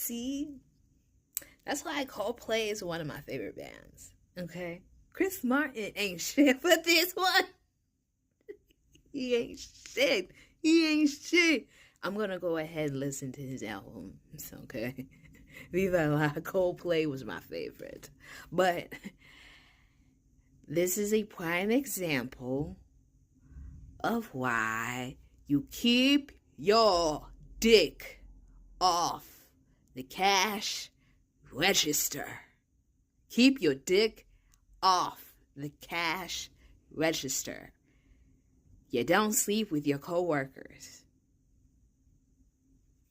See? That's why Coldplay is one of my favorite bands. Okay? Chris Martin ain't shit for this one. He ain't shit. He ain't shit. I'm gonna go ahead and listen to his albums, okay? Viva La Coldplay was my favorite. But this is a prime example of why you keep your dick off the cash register. Keep your dick off the cash register. You don't sleep with your coworkers.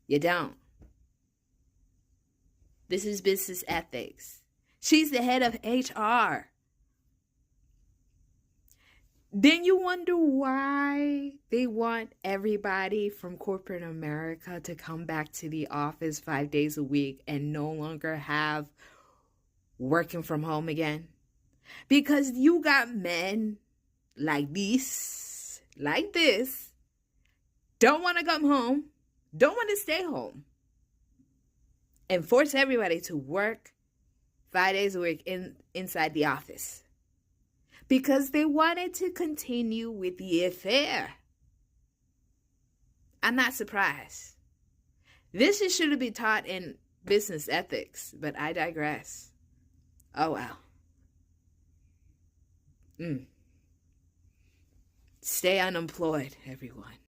You don't. This is business ethics. She's the head of HR. Then you wonder why they want everybody from corporate America to come back to the office 5 days a week and no longer have working from home again? Because you got men like this, don't want to come home, don't want to stay home, and force everybody to work 5 days a week inside the office. Because they wanted to continue with the affair. I'm not surprised. This should be taught in business ethics, but I digress. Oh well. Stay unemployed, everyone.